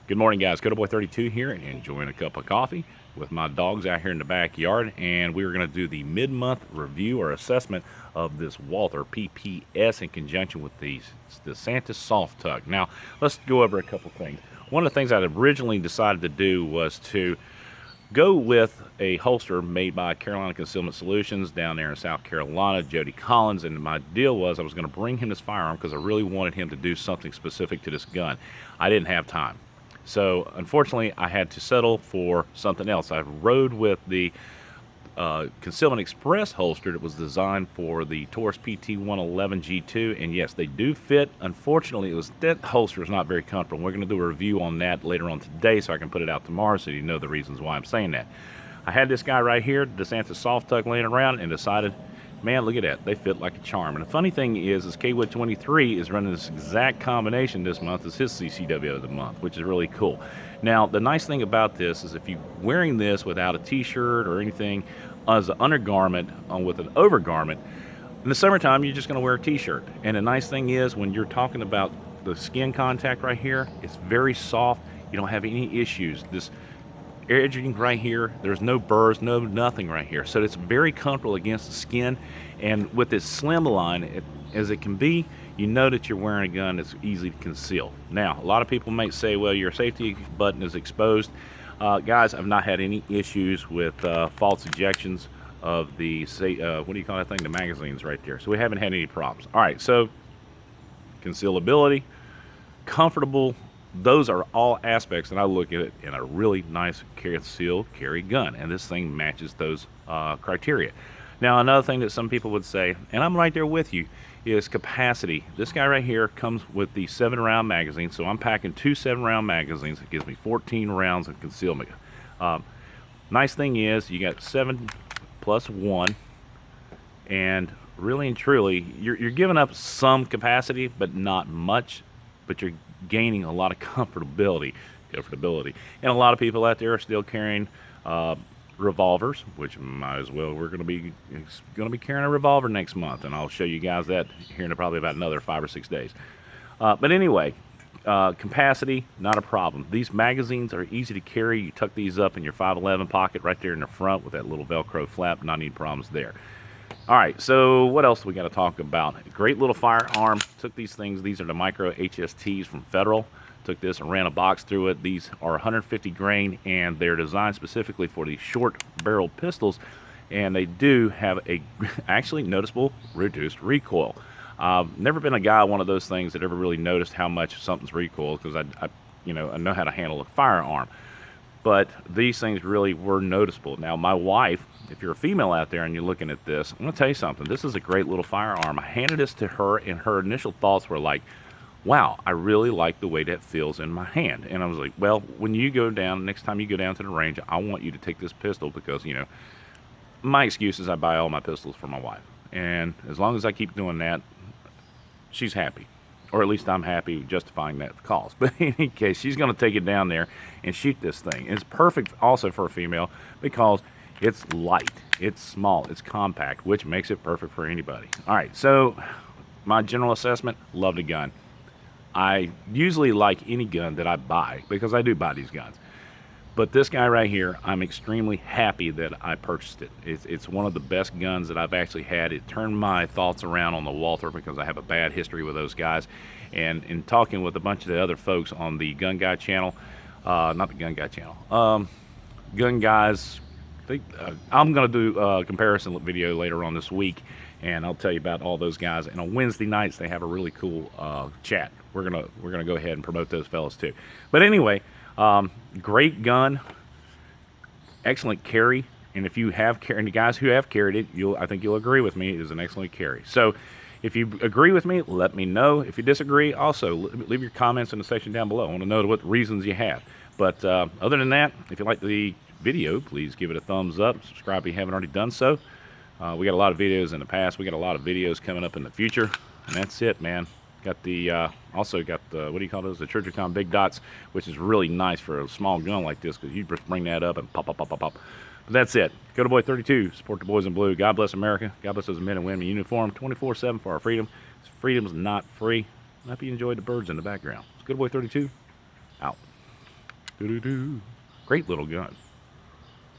Good morning, guys. Boy 32 here, and enjoying a cup of coffee with my dogs out here in the backyard. And we are going to do the mid-month review or assessment of this Walther PPS in conjunction with the Santis Soft Tug. Now, let's go over a couple things. One of the things I originally decided to do was to go with a holster made by Carolina Concealment Solutions down there in South Carolina, Jody Collins, and my deal was I was going to bring him this firearm because I really wanted him to do something specific to this gun. I didn't have time. So unfortunately, I had to settle for something else. I rode with the Concealment Express holster that was designed for the Taurus PT-111 G2, and yes, they do fit. Unfortunately, that holster is not very comfortable. We're going to do a review on that later on today, so I can put it out tomorrow, so you know the reasons why I'm saying that. I had this guy right here, the Santis Soft Tug, laying around, and decided, man, look at that. They fit like a charm. And the funny thing is Kwood 23 is running this exact combination this month as his CCW of the month, which is really cool. Now, the nice thing about this is if you're wearing this without a t-shirt or anything as an undergarment with an overgarment, in the summertime, you're just going to wear a t-shirt. And the nice thing is when you're talking about the skin contact right here, it's very soft. You don't have any issues. This edging right here, there's no burrs, no nothing right here, so it's very comfortable against the skin. And with this slim line as it can be, you know that you're wearing a gun that's easy to conceal. Now, a lot of people might say, well, your safety button is exposed. Guys, I've not had any issues with false ejections of the what do you call that thing, the magazines right there, so we haven't had any problems. All right, so concealability, comfortable, those are all aspects, and I look at it in a really nice concealed carry gun, and this thing matches those criteria. Now, another thing that some people would say, and I'm right there with you, is capacity. This guy right here comes with the 7-round magazine, so I'm packing 2 7-round magazines. It gives me 14 rounds of concealment. Nice thing is you got 7 plus 1, and really and truly, you're giving up some capacity, but not much, but you're gaining a lot of comfortability. And a lot of people out there are still carrying revolvers, which might as well. We're going to be carrying a revolver next month, and I'll show you guys that here in probably about another 5 or 6 days. But anyway, capacity, not a problem. These magazines are easy to carry. You tuck these up in your 511 pocket right there in the front with that little Velcro flap. Not any problems there. All right, so what else we got to talk about? Great little firearm. Took these things. These are the micro HSTs from Federal. Took this and ran a box through it. These are 150 grain, and they're designed specifically for the short barrel pistols, and they do have a actually noticeable reduced recoil. Never been a guy one of those things that ever really noticed how much something's recoil, because I know how to handle a firearm. But these things really were noticeable. Now, my wife, if you're a female out there and you're looking at this, I'm going to tell you something. This is a great little firearm. I handed this to her, and her initial thoughts were like, wow, I really like the way that feels in my hand. And I was like, well, when you go down, next time you go down to the range, I want you to take this pistol because, my excuse is I buy all my pistols for my wife. And as long as I keep doing that, she's happy. Or at least I'm happy justifying that cost. But in any case, she's going to take it down there and shoot this thing. It's perfect also for a female because it's light, it's small, it's compact, which makes it perfect for anybody. All right, so my general assessment, love the gun. I usually like any gun that I buy because I do buy these guns. But this guy right here, I'm extremely happy that I purchased it. It's one of the best guns that I've actually had. It turned my thoughts around on the Walther because I have a bad history with those guys. And in talking with a bunch of the other folks on the Gun Guy channel, not the Gun Guy channel, Gun Guys, I'm going to do a comparison video later on this week, and I'll tell you about all those guys. And on Wednesday nights, they have a really cool chat. We're gonna go ahead and promote those fellas too. But anyway, great gun, excellent carry, and if you have carried, and the guys who have carried it, I think you'll agree with me, it is an excellent carry. So if you agree with me, let me know. If you disagree, also leave your comments in the section down below. I want to know what reasons you have. But other than that, if you like the video, please give it a thumbs up. Subscribe if you haven't already done so. We got a lot of videos in the past. We got a lot of videos coming up in the future, and that's it, man. Got the also got the, what do you call those, the Trijicon big dots, which is really nice for a small gun like this because you just bring that up and pop, pop, pop, pop, pop. But that's it. Boy 32. Support the boys in blue. God bless America. God bless those men and women in uniform 24/7 for our freedom. Freedom's not free. I hope you enjoyed the birds in the background. Boy 32 out. Doo-doo-doo. Great little gun.